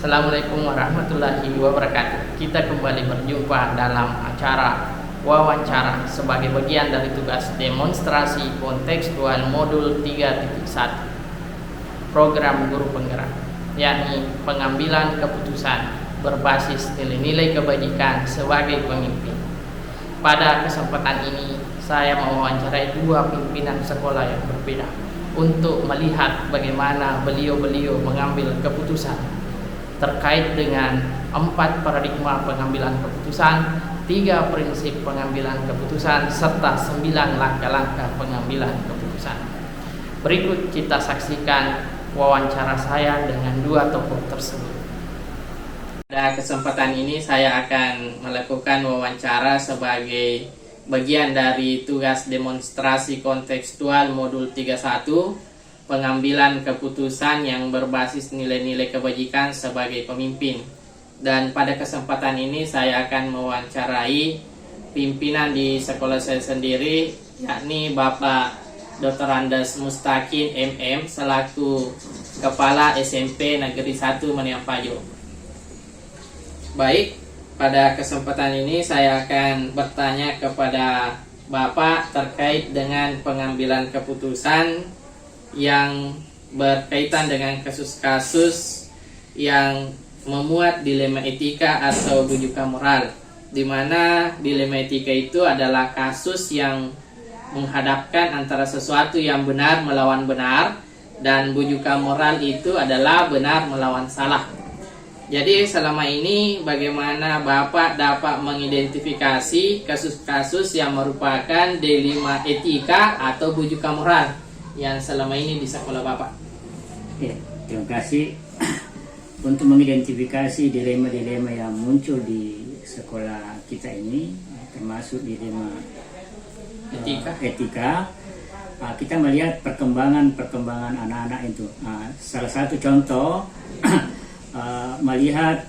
Assalamualaikum warahmatullahi wabarakatuh. Kita kembali berjumpa dalam acara wawancara sebagai bagian dari tugas demonstrasi kontekstual modul 3.1 program guru penggerak, yakni pengambilan keputusan berbasis nilai-nilai kebajikan sebagai pemimpin. Pada kesempatan ini saya mewawancarai dua pimpinan sekolah yang berbeda untuk melihat bagaimana beliau-beliau mengambil keputusan terkait dengan 4 paradigma pengambilan keputusan, 3 prinsip pengambilan keputusan, serta 9 langkah-langkah pengambilan keputusan. Berikut kita saksikan wawancara saya dengan dua tokoh tersebut. Pada kesempatan ini saya akan melakukan wawancara sebagai bagian dari tugas demonstrasi kontekstual modul 31 pengambilan keputusan yang berbasis nilai-nilai kebajikan sebagai pemimpin. Dan pada kesempatan ini saya akan mewawancarai pimpinan di sekolah saya sendiri, yakni Bapak Dr. Andes Mustaqim MM selaku Kepala SMP Negeri 1 Maniampajo. Baik, pada kesempatan ini saya akan bertanya kepada Bapak terkait dengan pengambilan keputusan yang berkaitan dengan kasus-kasus yang memuat dilema etika atau bujukan moral, di mana dilema etika itu adalah kasus yang menghadapkan antara sesuatu yang benar melawan benar, dan bujukan moral itu adalah benar melawan salah. Jadi selama ini bagaimana Bapak dapat mengidentifikasi kasus-kasus yang merupakan dilema etika atau bujukan moral yang selama ini di sekolah Bapak? Ya, terima kasih. Untuk mengidentifikasi dilema-dilema yang muncul di sekolah kita ini, termasuk dilema etika, kita melihat perkembangan anak-anak itu. Salah satu contoh melihat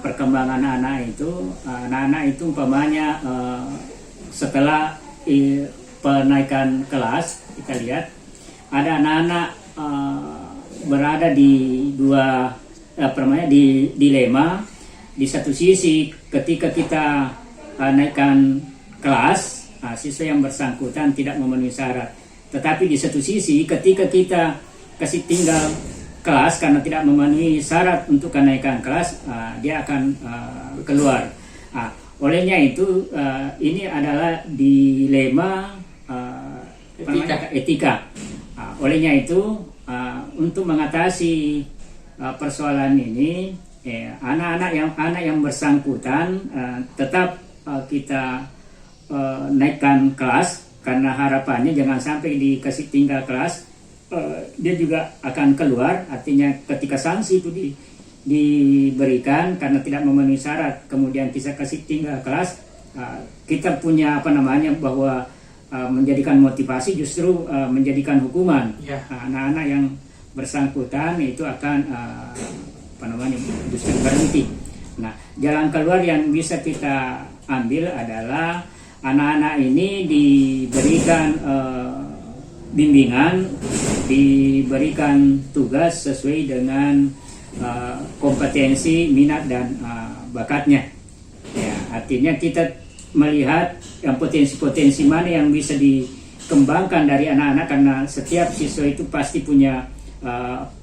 perkembangan anak-anak itu umpamanya setelah penaikan kelas, kita lihat ada anak-anak berada di dua dilema. Di satu sisi ketika kita naikkan kelas, siswa yang bersangkutan tidak memenuhi syarat, tetapi di satu sisi ketika kita kasih tinggal kelas karena tidak memenuhi syarat untuk kenaikan kelas, dia akan keluar. Olehnya itu ini adalah dilema etika. Olehnya itu untuk mengatasi persoalan ini, anak yang bersangkutan tetap kita naikkan kelas, karena harapannya jangan sampai dikasih tinggal kelas dia juga akan keluar. Artinya ketika sanksi itu diberikan karena tidak memenuhi syarat, kemudian kita kasih tinggal kelas, kita punya bahwa menjadikan motivasi justru menjadikan hukuman. Anak-anak yang bersangkutan itu akan justru berhenti. Nah, jalan keluar yang bisa kita ambil adalah anak-anak ini diberikan bimbingan, diberikan tugas sesuai dengan kompetensi, minat dan bakatnya. Ya, artinya kita melihat yang potensi-potensi mana yang bisa dikembangkan dari anak-anak, karena setiap siswa itu pasti punya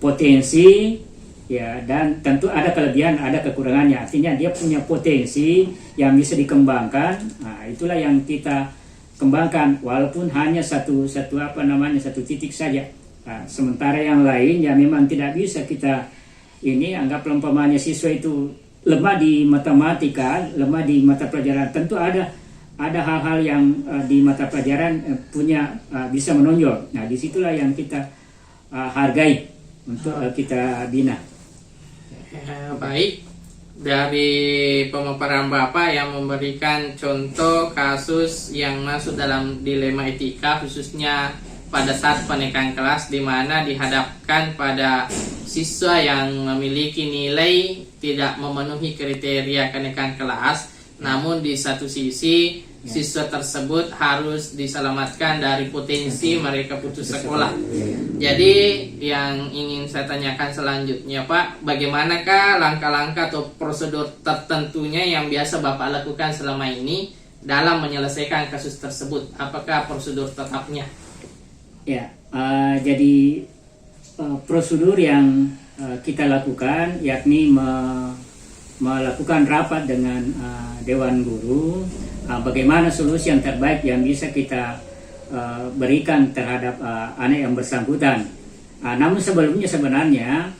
potensi, ya, dan tentu ada kelebihan, ada kekurangannya. Artinya dia punya potensi yang bisa dikembangkan. Nah, itulah yang kita kembangkan, walaupun hanya satu titik saja. Nah, sementara yang lain ya memang tidak bisa kita anggap umpamanya siswa itu lemah di matematika, lemah di mata pelajaran. Tentu ada hal-hal yang di mata pelajaran bisa menonjol. Nah, disitulah yang kita hargai untuk kita bina. Baik, dari pemaparan Bapak yang memberikan contoh kasus yang masuk dalam dilema etika, khususnya pada saat penaikan kelas, di mana dihadapkan pada siswa yang memiliki nilai tidak memenuhi kriteria kenaikan kelas, namun di satu sisi siswa tersebut harus diselamatkan dari potensi mereka putus sekolah. Jadi yang ingin saya tanyakan selanjutnya Pak, bagaimanakah langkah-langkah atau prosedur tertentunya yang biasa Bapak lakukan selama ini dalam menyelesaikan kasus tersebut? Apakah prosedur tetapnya? Ya, jadi prosedur yang kita lakukan yakni melakukan rapat dengan Dewan Guru, bagaimana solusi yang terbaik yang bisa kita berikan terhadap anak yang bersangkutan. Namun sebelumnya sebenarnya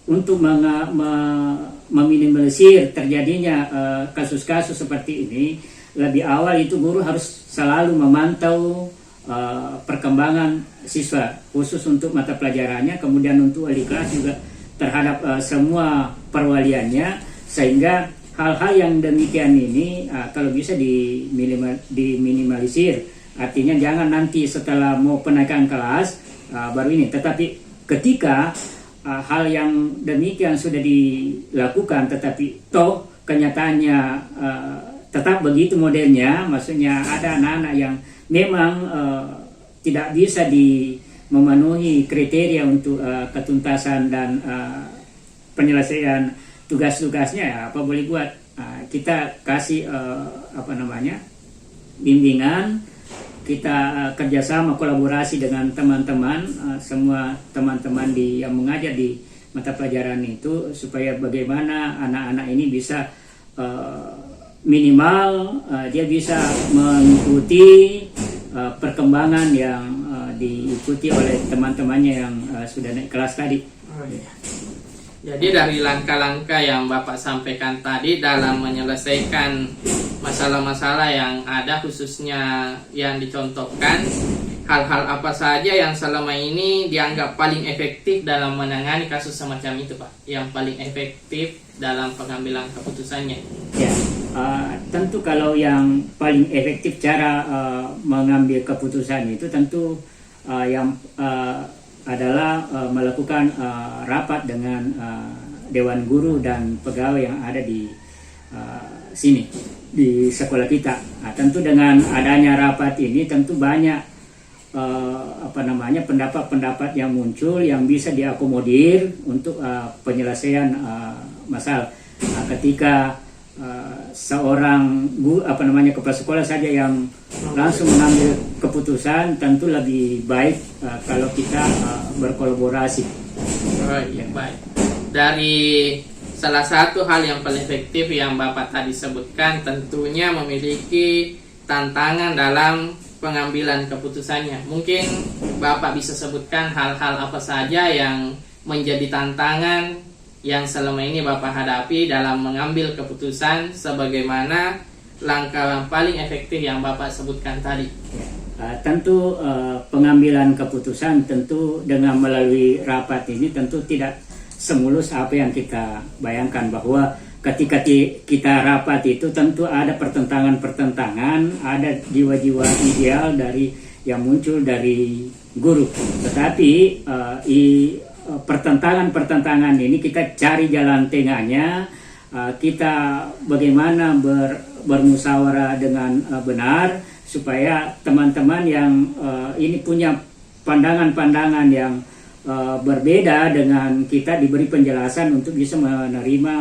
untuk meminimalisir terjadinya kasus-kasus seperti ini, lebih awal itu guru harus selalu memantau perkembangan siswa, khusus untuk mata pelajarannya, kemudian untuk wali kelas juga terhadap semua perwaliannya, sehingga hal-hal yang demikian ini kalau bisa diminimalisir. Artinya jangan nanti setelah mau penaikan kelas baru ini, tetapi ketika hal yang demikian sudah dilakukan tetapi toh kenyataannya tetap begitu modelnya, maksudnya ada anak-anak yang memang tidak bisa memenuhi kriteria untuk ketuntasan dan penyelesaian tugas-tugasnya, ya apa boleh buat, kita kasih bimbingan, kita kerjasama kolaborasi dengan teman-teman, semua teman-teman yang mengajar di mata pelajaran itu, supaya bagaimana anak-anak ini bisa minimal dia bisa mengikuti perkembangan yang diikuti oleh teman-temannya yang sudah naik kelas tadi. Jadi dari langkah-langkah yang Bapak sampaikan tadi dalam menyelesaikan masalah-masalah yang ada, khususnya yang dicontohkan, hal-hal apa saja yang selama ini dianggap paling efektif dalam menangani kasus semacam itu Pak? Yang paling efektif dalam pengambilan keputusannya? Ya, tentu kalau yang paling efektif cara mengambil keputusan itu tentu yang adalah melakukan rapat dengan Dewan Guru dan pegawai yang ada di sini di sekolah kita. Tentu dengan adanya rapat ini tentu banyak pendapat-pendapat yang muncul yang bisa diakomodir untuk penyelesaian masalah. Ketika seorang kepala sekolah saja yang langsung mengambil keputusan, tentu lebih baik kalau kita berkolaborasi. Baik. Dari salah satu hal yang paling efektif yang Bapak tadi sebutkan, tentunya memiliki tantangan dalam pengambilan keputusannya. Mungkin Bapak bisa sebutkan hal-hal apa saja yang menjadi tantangan yang selama ini Bapak hadapi dalam mengambil keputusan, sebagaimana langkah yang paling efektif yang Bapak sebutkan tadi. Tentu pengambilan keputusan tentu dengan melalui rapat ini tentu tidak semulus apa yang kita bayangkan, bahwa ketika kita rapat itu tentu ada pertentangan-pertentangan, ada jiwa-jiwa ideal dari yang muncul dari guru. Tetapi pertentangan-pertentangan ini kita cari jalan tengahnya, kita bagaimana bermusyawarah dengan benar, supaya teman-teman yang ini punya pandangan-pandangan yang berbeda dengan kita diberi penjelasan untuk bisa menerima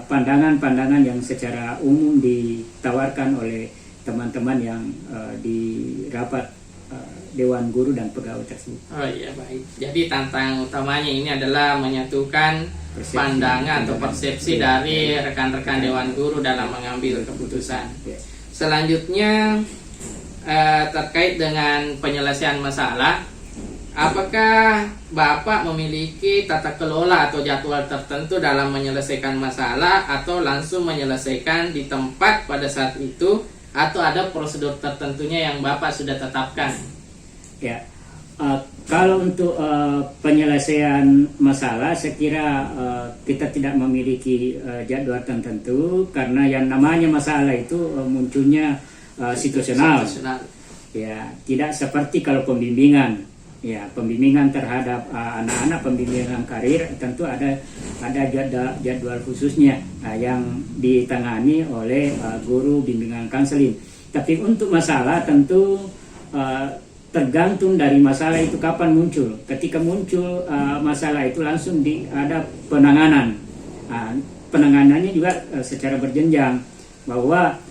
pandangan-pandangan yang secara umum ditawarkan oleh teman-teman yang di rapat Dewan Guru dan pegawai tersebut. Baik. Jadi tantangan utamanya ini adalah menyatukan pandangan atau persepsi dari rekan-rekan Dewan Guru dalam mengambil keputusan. Selanjutnya terkait dengan penyelesaian masalah, apakah Bapak memiliki tata kelola atau jadwal tertentu dalam menyelesaikan masalah, atau langsung menyelesaikan di tempat pada saat itu, atau ada prosedur tertentunya yang Bapak sudah tetapkan? Ya, kalau untuk penyelesaian masalah, saya kira kita tidak memiliki jadwal tertentu, karena yang namanya masalah itu munculnya situasional. Ya, tidak seperti kalau pembimbingan. Ya, pembimbingan terhadap anak-anak, pembimbingan karir tentu ada jadwal khususnya yang ditangani oleh guru bimbingan konseling. Tapi untuk masalah tentu tergantung dari masalah itu kapan muncul. Ketika muncul masalah itu langsung ada penanganan. Penanganannya juga secara berjenjang, bahwa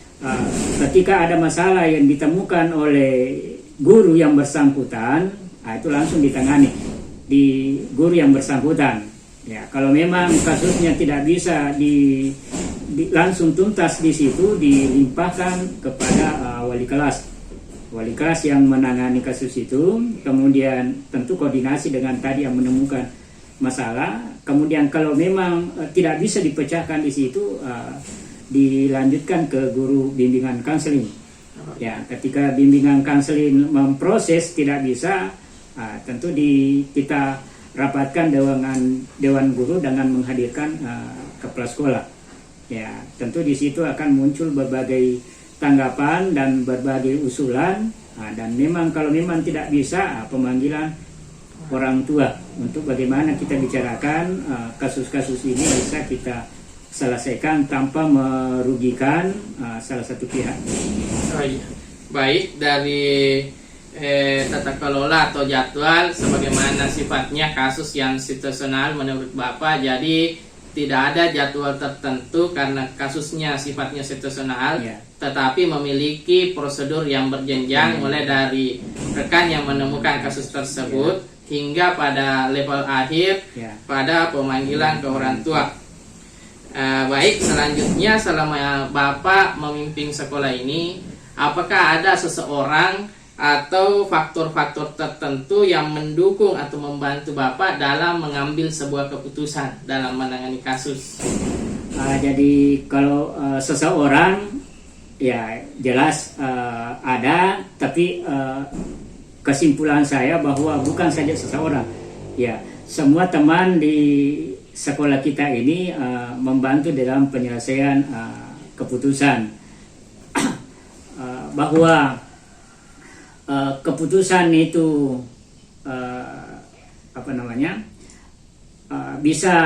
ketika ada masalah yang ditemukan oleh guru yang bersangkutan, itu langsung ditangani di guru yang bersangkutan. Ya, kalau memang kasusnya tidak bisa langsung tuntas di situ, dilimpahkan kepada wali kelas. Wali kelas yang menangani kasus itu, kemudian tentu koordinasi dengan tadi yang menemukan masalah. Kemudian kalau memang tidak bisa dipecahkan di situ, dilanjutkan ke guru bimbingan konseling. Ya, ketika bimbingan konseling memproses tidak bisa, tentu kita rapatkan dewan guru dengan menghadirkan kepala sekolah. Ya, tentu di situ akan muncul berbagai tanggapan dan berbagai usulan. Dan memang kalau memang tidak bisa, pemanggilan orang tua untuk bagaimana kita bicarakan kasus-kasus ini bisa kita selesaikan tanpa merugikan salah satu pihak. Oh iya. Baik, dari tata kelola atau jadwal sebagaimana sifatnya kasus yang situasional menurut Bapak, jadi tidak ada jadwal tertentu karena kasusnya sifatnya situasional, tetapi memiliki prosedur yang berjenjang mulai dari rekan yang menemukan kasus tersebut hingga pada level akhir pada pemanggilan ke orang tua. Baik, selanjutnya selama Bapak memimpin sekolah ini, apakah ada seseorang atau faktor-faktor tertentu yang mendukung atau membantu Bapak dalam mengambil sebuah keputusan dalam menangani kasus? Jadi kalau seseorang, ya jelas ada, tapi kesimpulan saya bahwa bukan saja seseorang, ya semua teman di sekolah kita ini membantu dalam penyelesaian keputusan. Bahwa keputusan itu bisa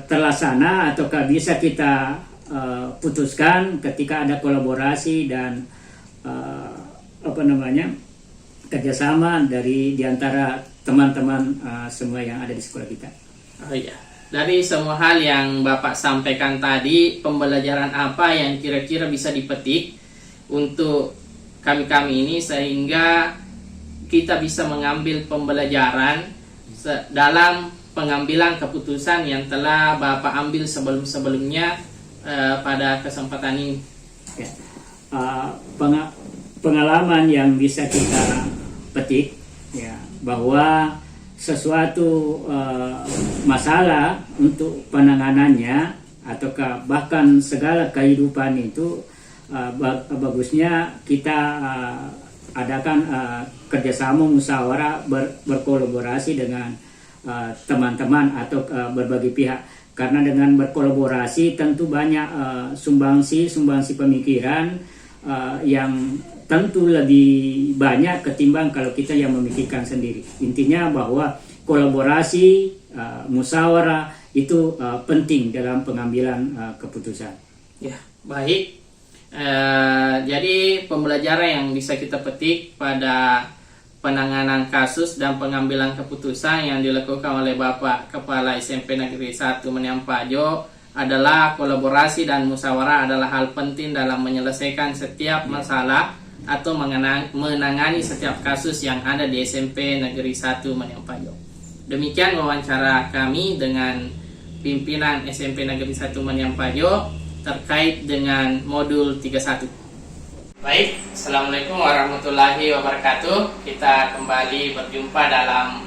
terlaksana ataukah bisa kita putuskan ketika ada kolaborasi dan kerjasama di antara teman-teman semua yang ada di sekolah kita. Oh iya, dari semua hal yang Bapak sampaikan tadi, pembelajaran apa yang kira-kira bisa dipetik untuk kami ini sehingga kita bisa mengambil pembelajaran dalam pengambilan keputusan yang telah Bapak ambil sebelum-sebelumnya pada kesempatan ini? Ya. Pengalaman yang bisa kita petik, ya, bahwa sesuatu masalah untuk penanganannya ataukah bahkan segala kehidupan itu bagusnya kita adakan kerjasama musyawarah berkolaborasi dengan teman-teman atau berbagai pihak, karena dengan berkolaborasi tentu banyak sumbangsi pemikiran yang tentu lebih banyak ketimbang kalau kita yang memikirkan sendiri. Intinya bahwa kolaborasi, musyawarah itu penting dalam pengambilan keputusan. Ya, baik. Jadi pembelajaran yang bisa kita petik pada penanganan kasus dan pengambilan keputusan yang dilakukan oleh Bapak Kepala SMP Negeri 1 Maniampajo adalah kolaborasi dan musyawarah adalah hal penting dalam menyelesaikan setiap masalah atau menangani setiap kasus yang ada di SMP Negeri 1 Maniampajo. Demikian wawancara kami dengan pimpinan SMP Negeri 1 Maniampajo terkait dengan modul 31. Baik, Assalamualaikum warahmatullahi wabarakatuh. Kita kembali berjumpa dalam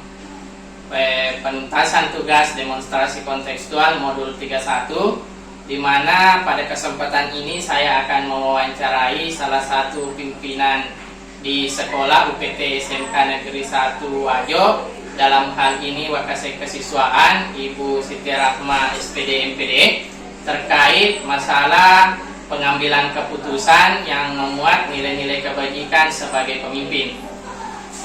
penuntasan tugas demonstrasi kontekstual modul 31, di mana pada kesempatan ini saya akan mewawancarai salah satu pimpinan di sekolah UPT SMK Negeri 1 Wajo, dalam hal ini Wakasek Kesiswaan Ibu Siti Rahma SPD MPD, terkait masalah pengambilan keputusan yang memuat nilai-nilai kebajikan sebagai pemimpin.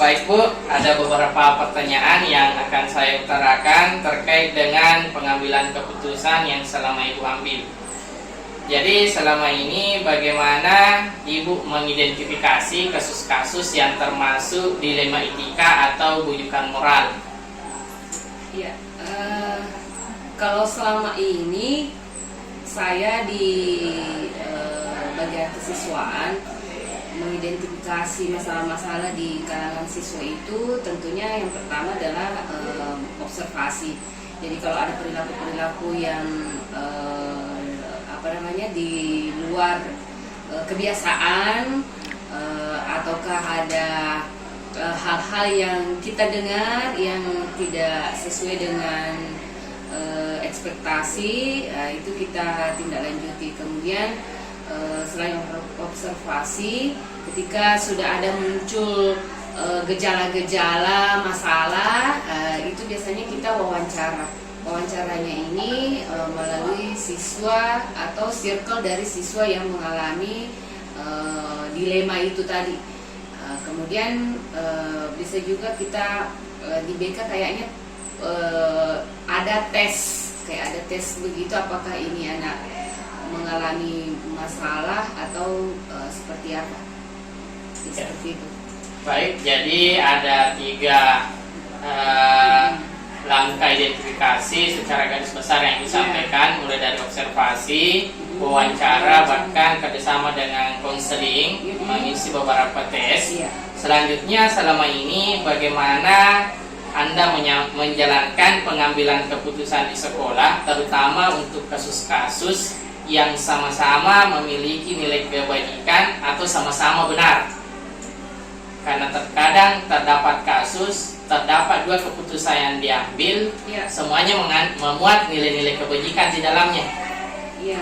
Baik Bu, ada beberapa pertanyaan yang akan saya utarakan terkait dengan pengambilan keputusan yang selama Ibu ambil. Jadi selama ini bagaimana Ibu mengidentifikasi kasus-kasus yang termasuk dilema etika atau bujukan moral? Ya, kalau selama ini saya di bagian kesiswaan mengidentifikasi masalah-masalah di kalangan siswa itu tentunya yang pertama adalah observasi. Jadi kalau ada perilaku-perilaku yang di luar kebiasaan ataukah ada hal-hal yang kita dengar yang tidak sesuai dengan ekspektasi, itu kita tindak lanjuti. Kemudian selain observasi, ketika sudah ada muncul gejala-gejala masalah, itu biasanya kita wawancara. Wawancaranya ini melalui siswa atau circle dari siswa yang mengalami dilema itu tadi. Kemudian bisa juga kita di BK kayaknya ada tes, kayak ada tes begitu, apakah ini anak mengalami masalah atau seperti apa. Seperti itu. Baik, jadi ada 3 langkah identifikasi secara garis besar yang disampaikan, mulai dari observasi, wawancara, bahkan kerjasama dengan konseling, mengisi beberapa tes. Selanjutnya, selama ini bagaimana Anda menjalankan pengambilan keputusan di sekolah, terutama untuk kasus-kasus yang sama-sama memiliki nilai kebajikan atau sama-sama benar? Karena terkadang terdapat terdapat 2 keputusan yang diambil, semuanya memuat nilai-nilai kebajikan di dalamnya. Iya,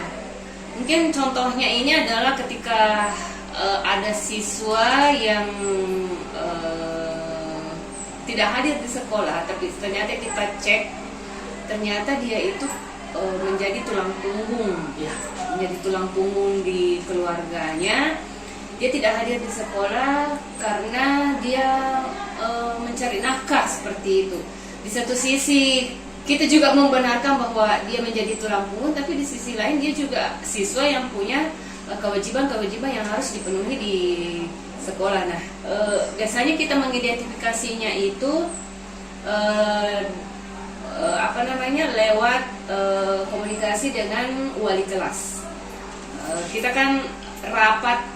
mungkin contohnya ini adalah ketika ada siswa yang tidak hadir di sekolah, tapi ternyata kita cek, ternyata dia itu menjadi tulang punggung, menjadi tulang punggung di keluarganya. Dia tidak hadir di sekolah karena dia mencari nafkah seperti itu. Di satu sisi kita juga membenarkan bahwa dia menjadi tulang punggung, tapi di sisi lain dia juga siswa yang punya kewajiban-kewajiban yang harus dipenuhi di sekolah. Nah, biasanya kita mengidentifikasinya itu lewat komunikasi dengan wali kelas. Kita kan rapat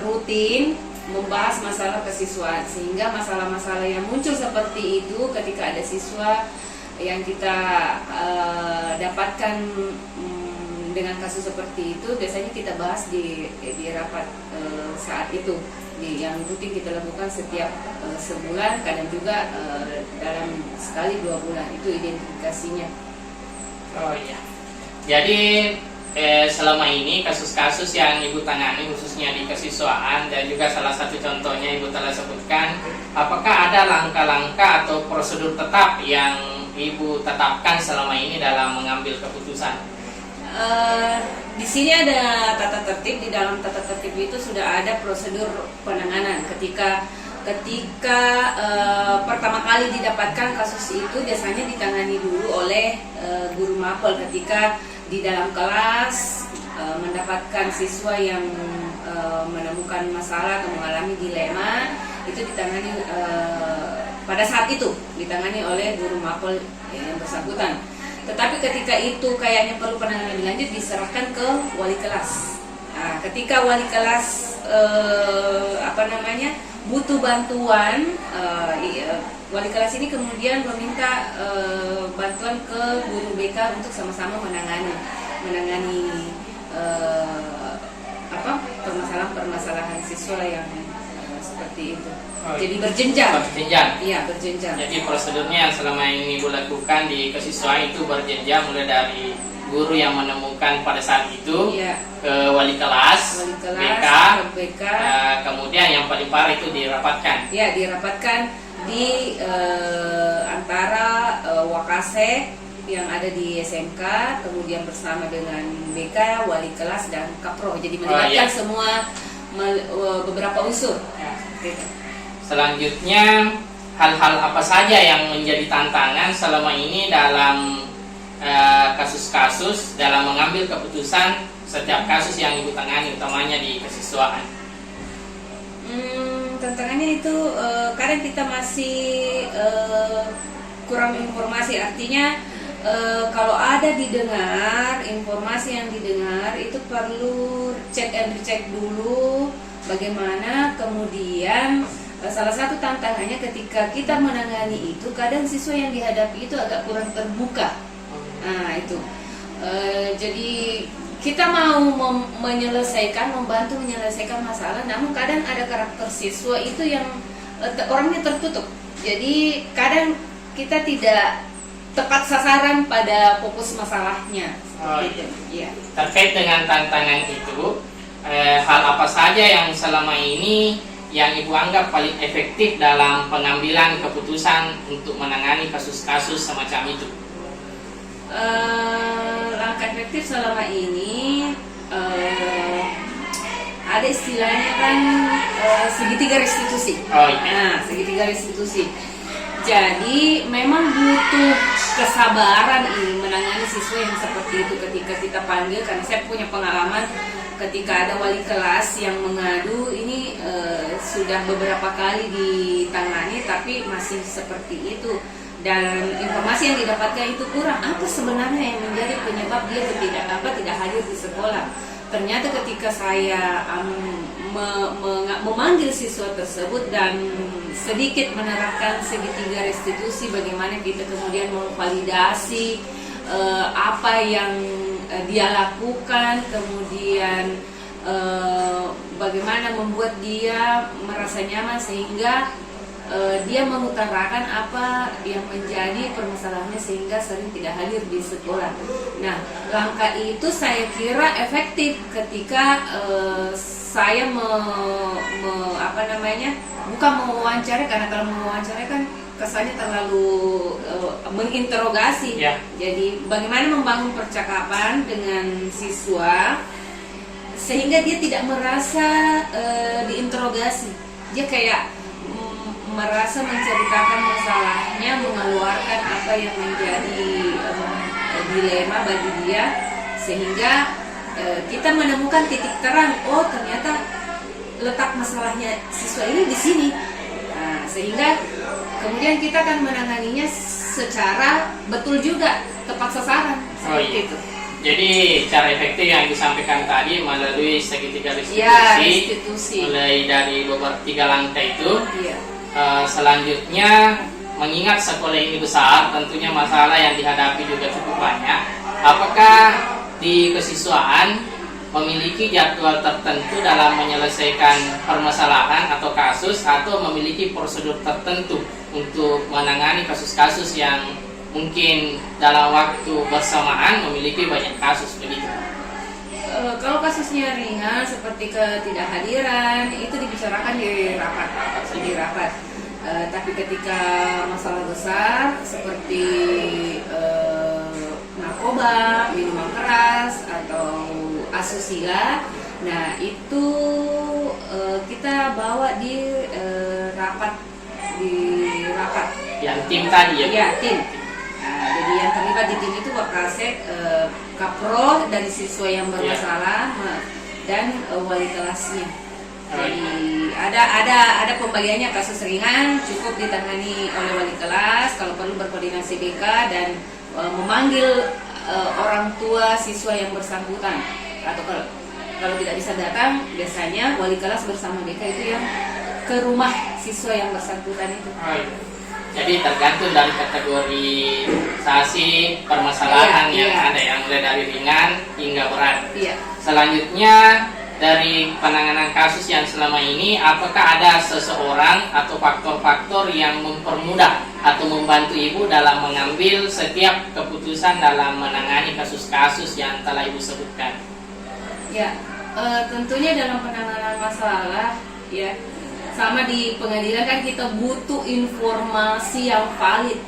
rutin membahas masalah kesiswaan, sehingga masalah-masalah yang muncul seperti itu ketika ada siswa yang kita dapatkan dengan kasus seperti itu, biasanya kita bahas di rapat saat itu, yang rutin kita lakukan setiap sebulan, kadang juga dalam sekali 2 bulan, itu identifikasinya. Oh iya, jadi selama ini kasus-kasus yang Ibu tangani khususnya di kesiswaan, dan juga salah satu contohnya Ibu telah sebutkan, apakah ada langkah-langkah atau prosedur tetap yang Ibu tetapkan selama ini dalam mengambil keputusan? Di sini ada tata tertib. Di dalam tata tertib itu sudah ada prosedur penanganan. Ketika pertama kali didapatkan kasus itu, biasanya ditangani dulu oleh guru mapel. Ketika di dalam kelas mendapatkan siswa yang menemukan masalah atau mengalami dilema, itu ditangani pada saat itu ditangani oleh guru mapel yang bersangkutan. Tetapi ketika itu kayaknya perlu penanganan lebih lanjut, diserahkan ke wali kelas. Nah, ketika wali kelas butuh bantuan, wali kelas ini kemudian meminta bantuan ke guru BK untuk sama-sama menangani permasalahan siswa yang seperti itu. Jadi berjenjang. Iya, berjenjang. Jadi prosedurnya yang selama ini Ibu lakukan di kesiswaan itu berjenjang, mulai dari guru yang menemukan pada saat itu, ke wali kelas, BK, kemudian yang paling parah itu dirapatkan. Ya, dirapatkan di antara Wakasek yang ada di SMK, kemudian bersama dengan BK, wali kelas, dan Kapro. Jadi melibatkan semua beberapa unsur. Selanjutnya, hal-hal apa saja yang menjadi tantangan selama ini dalam kasus-kasus dalam mengambil keputusan setiap kasus yang Ibu tangani, utamanya di kesiswaan? Tantangannya itu kadang kita masih kurang informasi, artinya kalau ada didengar informasi yang didengar itu perlu cek and recheck dulu bagaimana. Kemudian salah satu tantangannya ketika kita menangani itu, kadang siswa yang dihadapi itu agak kurang terbuka. Nah itu jadi kita mau membantu menyelesaikan masalah, namun kadang ada karakter siswa itu yang orangnya tertutup. Jadi kadang kita tidak tepat sasaran pada fokus masalahnya. Iya. Terkait dengan tantangan itu, hal apa saja yang selama ini yang Ibu anggap paling efektif dalam pengambilan keputusan untuk menangani kasus-kasus semacam itu? Langkah efektif selama ini ada istilahnya kan segitiga restitusi. Nah, segitiga restitusi. Jadi memang butuh kesabaran ini menangani siswa yang seperti itu ketika kita panggil, karena saya punya pengalaman ketika ada wali kelas yang mengadu ini sudah beberapa kali ditangani tapi masih seperti itu, dan informasi yang didapatkan itu kurang. Apa sebenarnya yang menjadi penyebab dia tidak hadir di sekolah? Ternyata ketika saya memanggil siswa tersebut dan sedikit menerapkan segitiga restitusi, bagaimana kita kemudian memvalidasi apa yang dia lakukan, kemudian bagaimana membuat dia merasa nyaman sehingga dia mengutarakan apa yang menjadi permasalahannya sehingga sering tidak hadir di sekolah. Nah, langkah itu saya kira efektif ketika saya bukan mewawancarai, karena kalau mewawancarai kan kesannya terlalu menginterogasi. Jadi bagaimana membangun percakapan dengan siswa sehingga dia tidak merasa diinterogasi. Dia kayak merasa menceritakan masalahnya, mengeluarkan apa yang menjadi dilema bagi dia, sehingga kita menemukan titik terang. Oh, ternyata letak masalahnya siswa ini di sini. Nah, sehingga kemudian kita akan menanganinya secara betul juga, tepat sasaran, seperti itu. Jadi cara efektif yang disampaikan tadi melalui segitiga restitusi, mulai dari beberapa 3 langkah itu. Selanjutnya, mengingat sekolah ini besar, tentunya masalah yang dihadapi juga cukup banyak. Apakah di kesiswaan memiliki jadwal tertentu dalam menyelesaikan permasalahan atau kasus, atau memiliki prosedur tertentu untuk menangani kasus-kasus yang mungkin dalam waktu bersamaan memiliki banyak kasus begitu? Kalau kasusnya ringan seperti ketidakhadiran itu dibicarakan di rapat. Tapi ketika masalah besar seperti narkoba, minuman keras atau asusila, nah itu kita bawa di rapat. Yang tim tadi ya? Iya, tim. Jadi yang terlibat di tim itu Wakasek, Kapro dari siswa yang bermasalah dan wali kelasnya. Jadi ada pembagiannya. Kasus ringan cukup ditangani oleh wali kelas, kalau perlu berkoordinasi BK dan memanggil orang tua siswa yang bersangkutan, atau kalau tidak bisa datang, biasanya wali kelas bersama BK itu yang ke rumah siswa yang bersangkutan itu. Jadi tergantung dari kategorisasi permasalahan yang ada, yang mulai dari ringan hingga berat. Selanjutnya, dari penanganan kasus yang selama ini, apakah ada seseorang atau faktor-faktor yang mempermudah atau membantu Ibu dalam mengambil setiap keputusan dalam menangani kasus-kasus yang telah Ibu sebutkan? Tentunya dalam penanganan masalah, sama di pengadilan kan kita butuh informasi yang valid.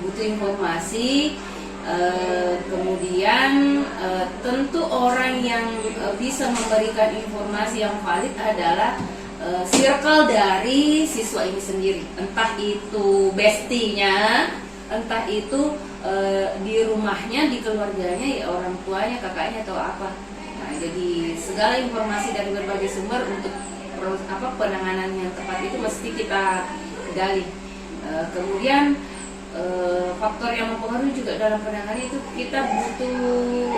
Butuh informasi. Kemudian tentu orang yang bisa memberikan informasi yang valid adalah circle dari siswa ini sendiri, entah itu bestinya, entah itu di rumahnya, di keluarganya, ya orang tuanya, kakaknya atau apa. Nah, jadi segala informasi dari berbagai sumber untuk penanganan yang tepat itu mesti kita gali. Kemudian faktor yang mempengaruhi juga dalam penanganan itu kita butuh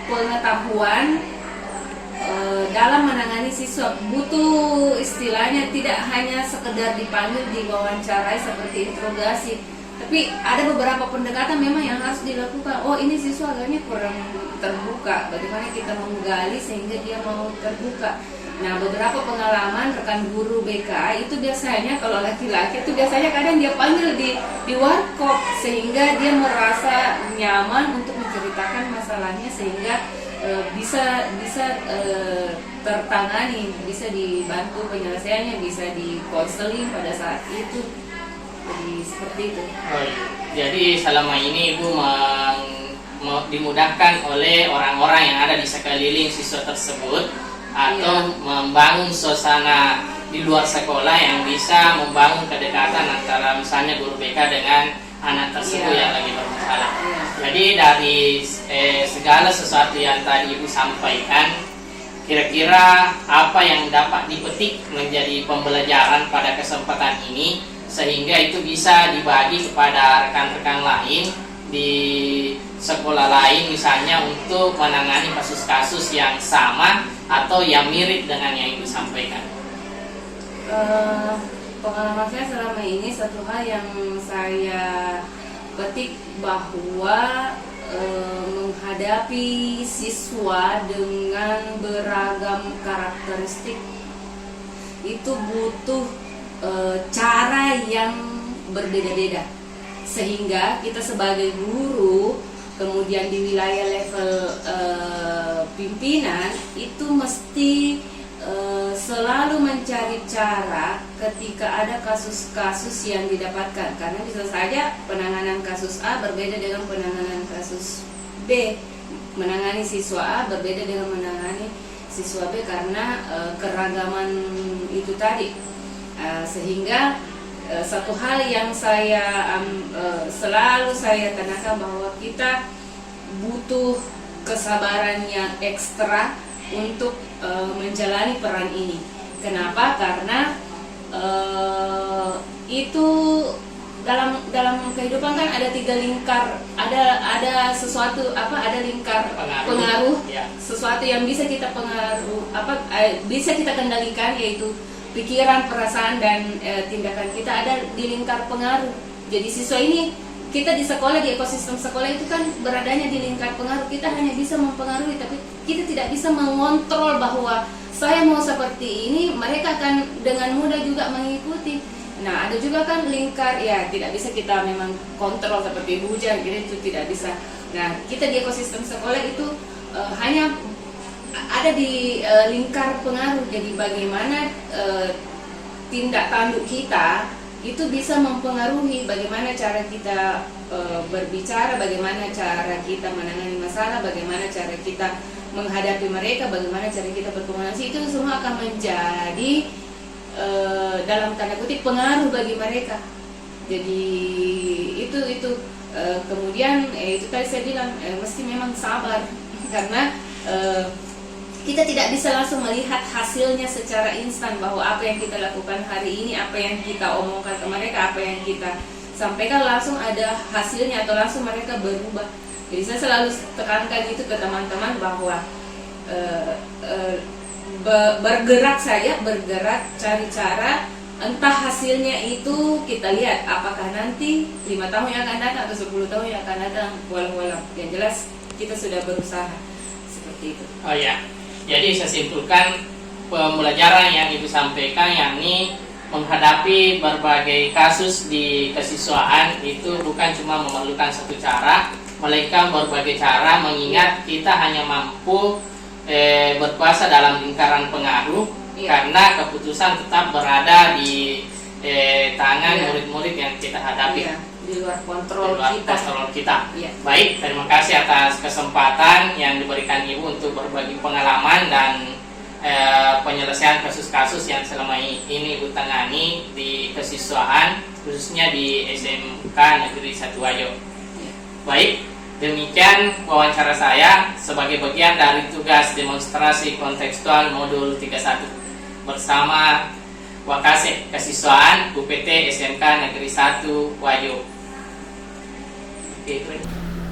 pengetahuan dalam menangani siswa, butuh istilahnya tidak hanya sekedar dipanggil, diwawancarai seperti interogasi, tapi ada beberapa pendekatan memang yang harus dilakukan. Oh, ini siswa agaknya kurang terbuka, bagaimana kita menggali sehingga dia mau terbuka. Nah, beberapa pengalaman rekan guru BK itu biasanya kalau laki-laki itu biasanya kadang dia panggil di warkop sehingga dia merasa nyaman untuk menceritakan masalahnya sehingga bisa tertangani, bisa dibantu penyelesaiannya, bisa dikonseling pada saat itu. Jadi seperti itu. Oh, iya. Jadi selama ini Ibu dimudahkan oleh orang-orang yang ada di sekeliling siswa tersebut atau membangun suasana di luar sekolah yang bisa membangun kedekatan antara misalnya guru BK dengan anak tersebut yang lagi bermasalah. Jadi dari segala sesuatu yang tadi Ibu sampaikan, kira-kira apa yang dapat dipetik menjadi pembelajaran pada kesempatan ini sehingga itu bisa dibagi kepada rekan-rekan lain di sekolah lain misalnya untuk menangani kasus-kasus yang sama atau yang mirip dengan yang Ibu sampaikan? Pengalaman saya selama ini, satu hal yang saya petik bahwa menghadapi siswa dengan beragam karakteristik itu butuh cara yang berbeda-beda, sehingga kita sebagai guru kemudian di wilayah level pimpinan itu mesti selalu mencari cara ketika ada kasus-kasus yang didapatkan, karena bisa saja penanganan kasus A berbeda dengan penanganan kasus B, menangani siswa A berbeda dengan menangani siswa B karena keragaman itu tadi. Sehingga satu hal yang saya selalu saya tekankan bahwa kita butuh kesabaran yang ekstra untuk menjalani peran ini. Kenapa? Karena itu dalam kehidupan kan ada 3 lingkar, ada sesuatu ada lingkar pengaruh ya. Sesuatu yang bisa kita bisa kita kendalikan, yaitu pikiran, perasaan dan tindakan kita ada di lingkar pengaruh. Jadi siswa ini, kita di sekolah, di ekosistem sekolah itu kan beradanya di lingkar pengaruh. Kita hanya bisa mempengaruhi, tapi kita tidak bisa mengontrol bahwa saya mau seperti ini, mereka akan dengan mudah juga mengikuti. Nah, ada juga kan lingkar, ya tidak bisa kita memang kontrol seperti hujan, gitu, itu tidak bisa. Nah, kita di ekosistem sekolah itu hanya ada di lingkar pengaruh. Jadi bagaimana tindak tanduk kita itu bisa mempengaruhi bagaimana cara kita berbicara, bagaimana cara kita menangani masalah, bagaimana cara kita menghadapi mereka, bagaimana cara kita berkomunikasi. Itu semua akan menjadi dalam tanda kutip pengaruh bagi mereka. Jadi itu kemudian itu tadi saya bilang mesti memang sabar karena kita tidak bisa langsung melihat hasilnya secara instan, bahwa apa yang kita lakukan hari ini, apa yang kita omongkan ke mereka, apa yang kita sampaikan langsung ada hasilnya atau langsung mereka berubah. Jadi saya selalu tekankan itu ke teman-teman bahwa bergerak cari cara, entah hasilnya itu kita lihat apakah nanti 5 tahun yang akan datang atau 10 tahun yang akan datang, walau yang jelas kita sudah berusaha seperti itu. Oh ya. Jadi saya simpulkan pembelajaran yang Ibu sampaikan, yakni menghadapi berbagai kasus di kesiswaan itu bukan cuma memerlukan satu cara, melainkan berbagai cara, mengingat kita hanya mampu berkuasa dalam lingkaran pengaruh, karena keputusan tetap berada di tangan murid-murid yang kita hadapi. Di luar kontrol kita. Baik, terima kasih atas kesempatan yang diberikan Ibu untuk berbagi pengalaman dan penyelesaian kasus-kasus yang selama ini Ibu tangani di kesiswaan, khususnya di SMK Negeri 1 Wajo. Baik, demikian wawancara saya sebagai bagian dari tugas demonstrasi kontekstual modul 31 bersama Wakasek Kesiswaan UPT SMK Negeri 1 Wajo.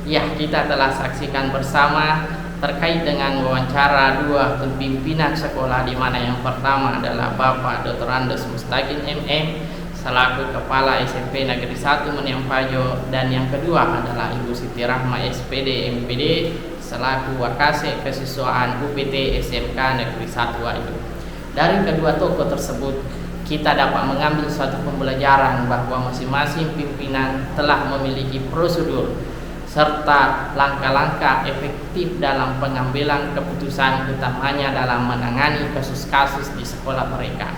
Ya, kita telah saksikan bersama terkait dengan wawancara dua pimpinan sekolah, di mana yang pertama adalah Bapak Dr. Andes Mustaqim MM selaku Kepala SMP Negeri 1 Menempajo, dan yang kedua adalah Ibu Siti Rahma SPD MPD selaku Wakasek Kesiswaan UPT SMK Negeri 1 Wajo. Dari kedua tokoh tersebut kita dapat mengambil suatu pembelajaran bahwa masing-masing pimpinan telah memiliki prosedur serta langkah-langkah efektif dalam pengambilan keputusan, utamanya dalam menangani kasus-kasus di sekolah mereka.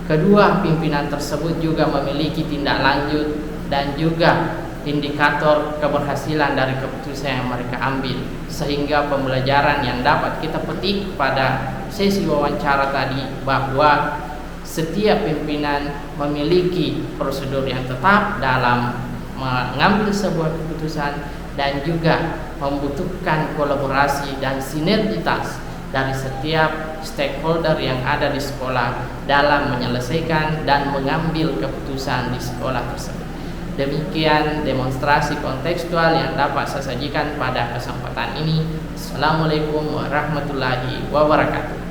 Kedua pimpinan tersebut juga memiliki tindak lanjut dan juga indikator keberhasilan dari keputusan yang mereka ambil, sehingga pembelajaran yang dapat kita petik pada sesi wawancara tadi bahwa setiap pimpinan memiliki prosedur yang tetap dalam mengambil sebuah keputusan dan juga membutuhkan kolaborasi dan sinergitas dari setiap stakeholder yang ada di sekolah dalam menyelesaikan dan mengambil keputusan di sekolah tersebut. Demikian demonstrasi kontekstual yang dapat saya sajikan pada kesempatan ini. Assalamualaikum warahmatullahi wabarakatuh.